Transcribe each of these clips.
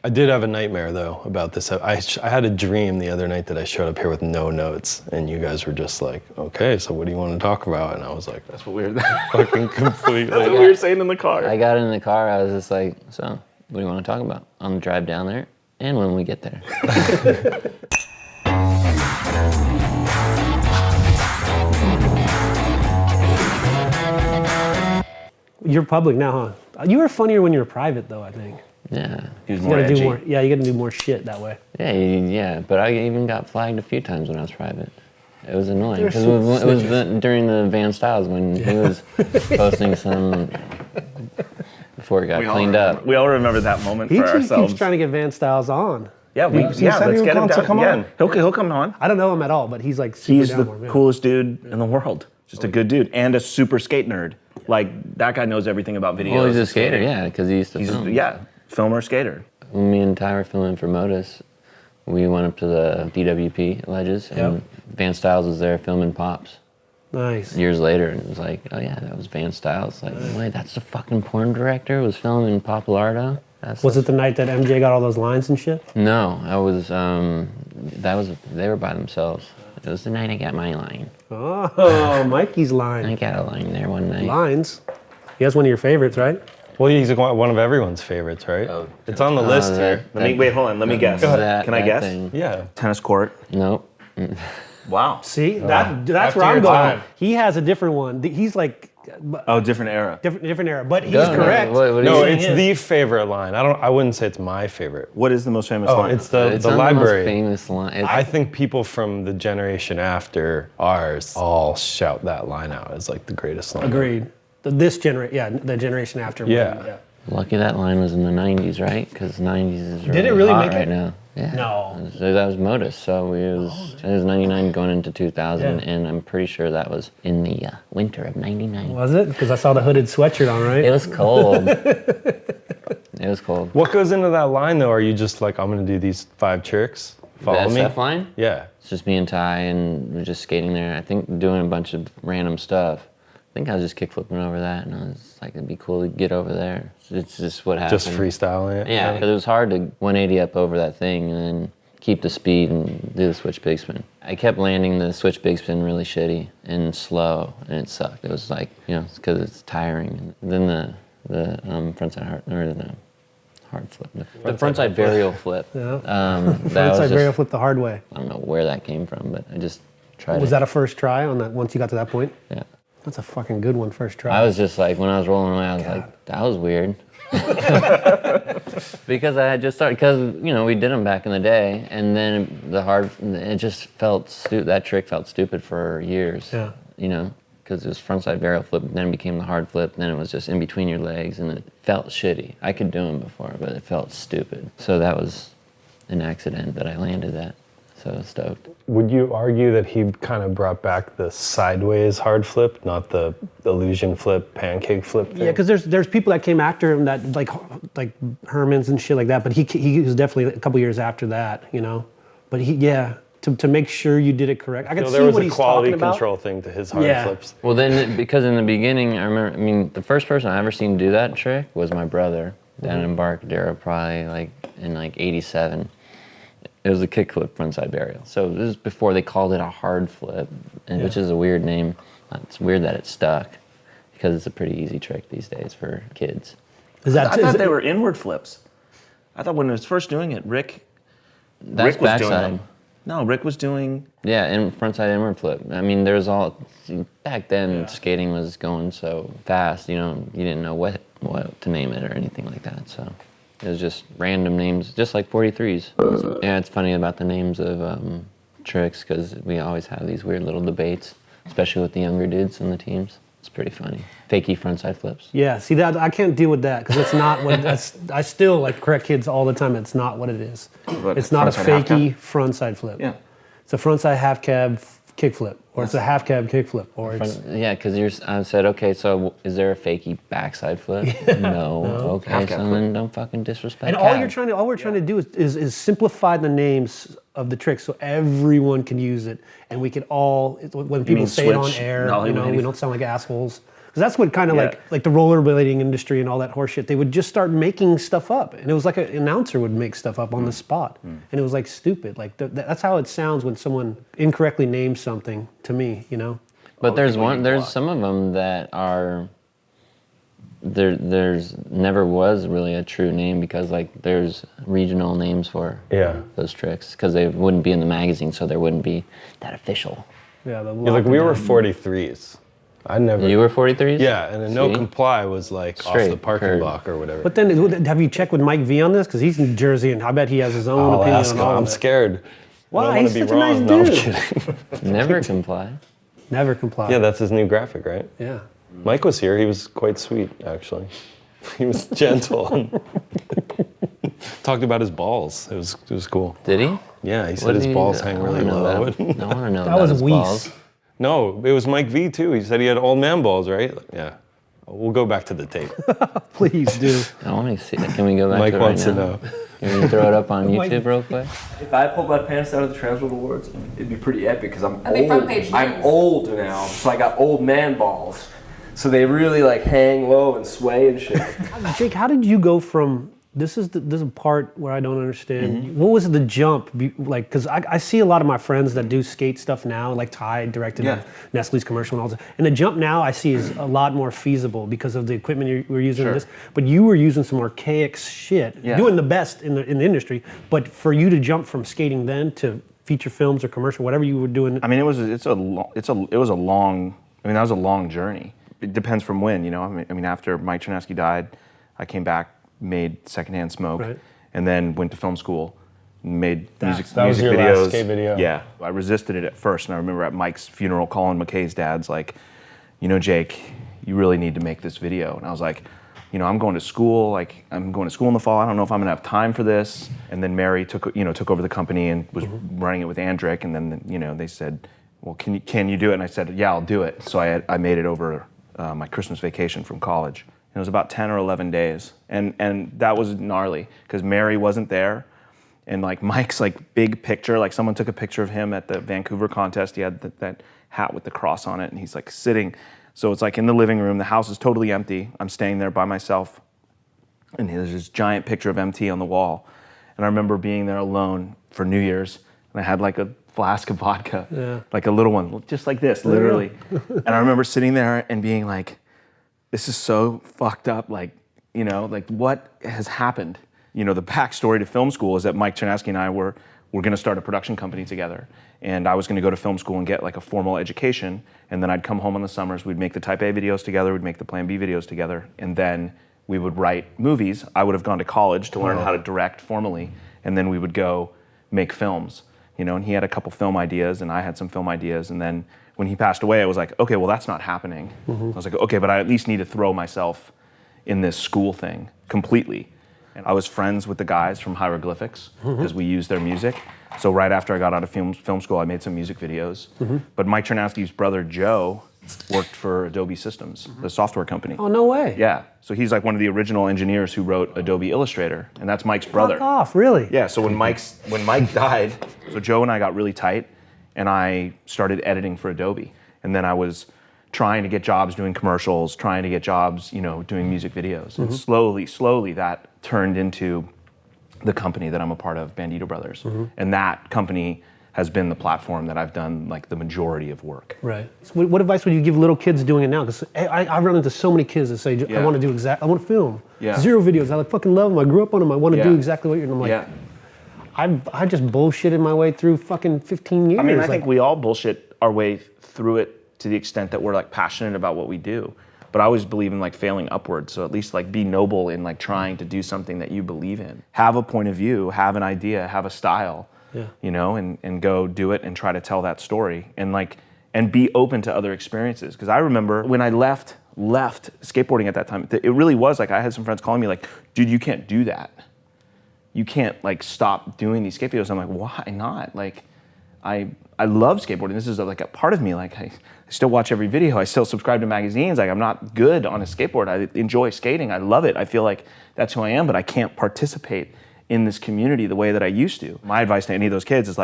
I did have a nightmare though about this. I had a dream the other night that I showed up here with no notes, and you guys were just like, "Okay, so what do you want to talk about?" And I was like, "That's what we were." Fucking completely. That's what we were saying in the car. I got in the car. I was just like, "So, what do you want to talk about on the drive down there, and when we get there?" You're public now, huh? You were funnier when you were private, though, I think. Yeah. He was more edgy. You got to do more shit that way. Yeah, but I even got flagged a few times when I was private. It was annoying, because it was during the Van Styles when he was posting some, before it got cleaned up. We all remember that moment for ourselves. He keeps trying to get Van Styles on. Yeah, let's get him down. Come on. He'll come on. I don't know him at all, but he's like super He's down the coolest dude in the world. Just a good dude and a super skate nerd. Like, that guy knows everything about videos. Well, he's a skater, yeah, because he used to film. Yeah, filmer, skater. When me and Ty were filming for Modus, we went up to the DWP ledges, and Van Styles was there filming Pops. Nice. Years later, and it was like, oh yeah, that was Van Styles. Like, wait, that's the fucking porn director who was filming Populardo? Was it the night that MJ got all those lines and shit? No, they were by themselves. It was the night I got my line. Oh, Mikey's line. I got a line there one night. Lines? He has one of your favorites, right? Well, he's one of everyone's favorites, right? Oh, it's on the list here. Wait, hold on. Let me guess. Can I guess? Thing. Yeah. Tennis court. Nope. Wow. See, that's where I'm going. He has a different one. He's like. Different era. Different era, but he's correct. No, it's the favorite line. I wouldn't say it's my favorite. What is the most famous line? It's the not library. The most famous line. I think people from the generation after ours all shout that line out as like the greatest line. Agreed. The generation after. Yeah. Lucky that line was in the 90s, right? Because 90s is really Did it really hot make right it? now. Yeah. No. That was Modus, so it was 99 going into 2000, and I'm pretty sure that was in the winter of 99. Was it? Because I saw the hooded sweatshirt on, right? It was cold. It was cold. What goes into that line though? Are you just like, I'm gonna do these 5 tricks? Follow the me? SF line? Yeah. It's just me and Ty, and we're just skating there. I think doing a bunch of random stuff. I think I was just kickflipping over that, and I was like, it'd be cool to get over there. It's just what happened. Just freestyling it? Yeah, because it was hard to 180 up over that thing and then keep the speed and do the switch big spin. I kept landing the switch big spin really shitty and slow, and it sucked. It was like, it's because it's tiring. And then the frontside hard flip. The frontside varial flip. Yeah. Frontside varial flip the hard way. I don't know where that came from, but I just tried it. Was that a first try on that once you got to that point? Yeah. That's a fucking good one, first try. I was just like, when I was rolling away, I was like, that was weird. Because I had just started, because, we did them back in the day, and then it just felt stupid. That trick felt stupid for years. Yeah. Because it was frontside varial flip, then it became the hard flip, then it was just in between your legs, and it felt shitty. I could do them before, but it felt stupid. So that was an accident that I landed that. So I was stoked. Would you argue that he kind of brought back the sideways hard flip, not the illusion flip, pancake flip thing? Yeah, because there's people that came after him that like Hermans and shit like that, but he was definitely a couple years after that, But to make sure you did it correct. I can see what he's talking about. There was a quality control thing to his hard flips. Well, then, because in the beginning, the first person I ever seen do that trick was my brother down in Embarcadero, probably in 87. It was a kickflip frontside varial. So this is before they called it a hard flip, which is a weird name. It's weird that it stuck, because it's a pretty easy trick these days for kids. I thought they were inward flips. I thought when he was first doing it, Rick was backside. doing them. No, Rick was doing... Yeah, and frontside inward flip. Back then, skating was going so fast, you didn't know what to name it or anything like that, so... It was just random names, just like 43s. Yeah, it's funny about the names of tricks, because we always have these weird little debates, especially with the younger dudes in the teams. It's pretty funny. Fakey frontside flips. Yeah, see that I can't deal with that, because it's not what I still correct kids all the time. It's not what it is. It's not a fakey frontside flip. Yeah, it's a frontside half cab kickflip, or it's a half cab kickflip, or it's... Yeah, because I said, okay, so is there a fakey backside flip? No. Okay, so then don't fucking disrespect. And all we're trying to do is simplify the names of the tricks so everyone can use it, and we can all, when people say it on air, we don't sound like assholes. Because Because that's what kind of like the rollerblading industry and all that horse shit. They would just start making stuff up, and it was like an announcer would make stuff up on the spot, and it was like stupid. Like that's how it sounds when someone incorrectly names something to me, you know. But there's some of them that are. There's never was really a true name because like there's regional names for those tricks because they wouldn't be in the magazine, so there wouldn't be that official. Yeah, like we were 43s. You were 43s? Yeah, and a no comply was like Straight, off the parking block or whatever. But then, have you checked with Mike V on this? Because he's in Jersey, and I bet he has his own opinion ask on him. all I'm of it. scared. Why? He's such a nice No, I'm dude. kidding. Never comply. Never comply. Yeah, that's his new graphic, right? Yeah. Mike was here. He was quite sweet, actually. He was gentle. Talked about his balls. It was cool. Did he? Yeah, he said his balls hang really low. I want to know That was his Weiss. balls. No, it was Mike V too. He said he had old man balls, right? Yeah. We'll go back to the tape. Please do. I want to see. Can we go back Mike to it right wants to now? know. Can we throw it up on YouTube real quick? If I pulled my pants down at the Transworld Awards, it'd be pretty epic because I'm That'd be front page I'm news. old now, so I got old man balls. So they really like hang low and sway and shit. Jake, how did you go from this is a part where I don't understand. What was the jump? Like, because I see a lot of my friends that do skate stuff now, like Ty directed Nestle's commercial and all that. And the jump now I see is a lot more feasible because of the equipment you were using. This, but you were using some archaic shit, doing the best in the industry. But for you to jump from skating then to feature films or commercial, whatever you were doing. I mean, it was a long journey. It depends from when, you know. I mean, after Mike Ternasky died, I came back, made Secondhand Smoke, and then went to film school, made music was your videos. last skate video. Yeah, I resisted it at first, and I remember at Mike's funeral, Colin McKay's dad's like, you know, Jake, you really need to make this video. And I was like, you know, I'm going to school in the fall. I don't know if I'm gonna have time for this. And then Mary took over the company and was running it with Andrick, and then you know they said, well, can you do it? And I said, yeah, I'll do it. So I made it over my Christmas vacation from college. And it was about 10 or 11 days. And that was gnarly because Mary wasn't there. And like Mike's like big picture, like someone took a picture of him at the Vancouver contest. He had that hat with the cross on it and he's like sitting. So it's like in the living room, the house is totally empty. I'm staying there by myself. And there's this giant picture of MT on the wall. And I remember being there alone for New Year's. And I had like a flask of vodka, like a little one, just like this, literally. And I remember sitting there and being like, this is so fucked up. Like, you know, like what has happened? You know, the backstory to film school is that Mike Ternasky and I were going to start a production company together. And I was going to go to film school and get like a formal education. And then I'd come home in the summers. We'd make the Type A videos together. We'd make the Plan B videos together. And then we would write movies. I would have gone to college to learn how to direct formally. And then we would go make films. You know, and he had a couple film ideas and I had some film ideas. And then when he passed away, I was like, okay, well, that's not happening. I was like, okay, but I at least need to throw myself in this school thing completely. And I was friends with the guys from Hieroglyphics because we used their music. So right after I got out of film school, I made some music videos. But Mike Ternasky's brother, Joe, worked for Adobe Systems, the software company. Oh, no way. Yeah, so he's like one of the original engineers who wrote Adobe Illustrator, and that's Mike's brother. Fuck off, really? Yeah, so when Mike died, so Joe and I got really tight, and I started editing for Adobe. And then I was trying to get jobs doing commercials, trying to get jobs, you know, doing music videos. And slowly that turned into the company that I'm a part of, Bandito Brothers. And that company has been the platform that I've done like the majority of work. Right. So what advice would you give little kids doing it now? Because I run into so many kids that say, I want to do I want to film. Zero videos. I fucking love them. I grew up on them. I want to do exactly what you're doing. I'm like, I just bullshitted my way through fucking 15 years. I mean, I think we all bullshit our way through it to the extent that we're like passionate about what we do. But I always believe in like failing upwards. So at least like be noble in like trying to do something that you believe in. Have a point of view, have an idea, have a style, you know, and go do it and try to tell that story and be open to other experiences. Because I remember when I left skateboarding at that time, it really was like I had some friends calling me like, dude, you can't do that. You can't like stop doing these skate videos. I'm like, why not? Like, I love skateboarding. This is like a part of me. Like I still watch every video. I still subscribe to magazines. Like I'm not good on a skateboard. I enjoy skating. I love it. I feel like that's who I am, but I can't participate in this community the way that I used to. My advice to any of those kids is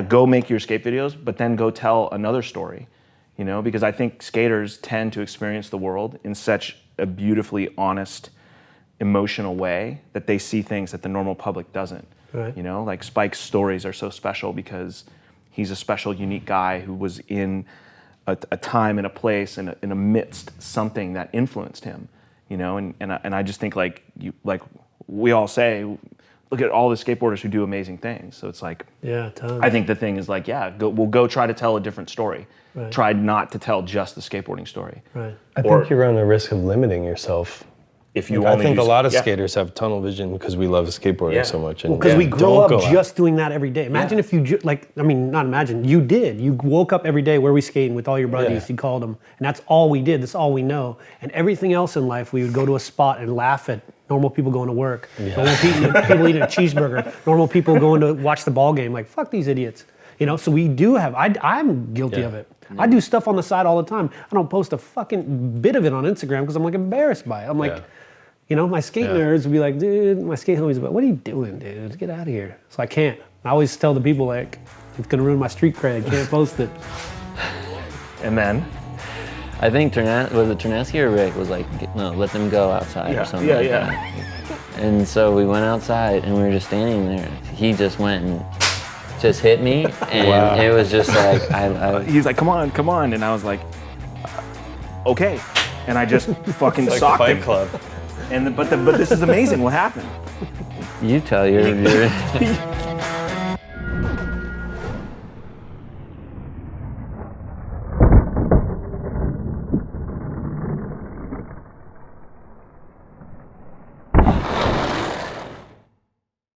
go make your skate videos, but then go tell another story. you know, because I think skaters tend to experience the world in such a beautifully honest, emotional way that they see things that the normal public doesn't. Right. You know, like Spike's stories are so special because he's a special, unique guy who was in a time and a place and in amidst something that influenced him. You know, and I just think like we all say, look at all the skateboarders who do amazing things. So it's like, yeah, tons. I think the thing is like, yeah, we'll go try to tell a different story. Right. Try not to tell just the skateboarding story. Right. I think you run the risk of limiting yourself. If you I only think a use- lot of yeah. skaters have tunnel vision because we love skateboarding Yeah. so much. Well, because we grow don't up go out. just doing that every day. Imagine if you, not imagine, you did. You woke up every day, where we skating with all your buddies, Yeah. you called them. And that's all we did. That's all we know. And everything else in life, we would go to a spot and laugh at normal people going to work. Normal people eating a cheeseburger. Normal people going to watch the ball game. Like, fuck these idiots. You know, so we do have, I'm guilty of it. I do stuff on the side all the time. I don't post a fucking bit of it on Instagram because I'm like embarrassed by it. I'm like, you know, my skate nerds would be like, dude, my skate homies would be like, what are you doing, dude? Get out of here. So I can't. I always tell the people, like, it's going to ruin my street cred. Can't post it. And then? I think was it Ternasky or Rick was like, no, let them go outside or something like that. And so we went outside and we were just standing there. He just went and just hit me, and it was just like, He's like, come on. And I was like, okay. And I just fucking It's like socked Fight him. Club. But this is amazing what happened. you tell your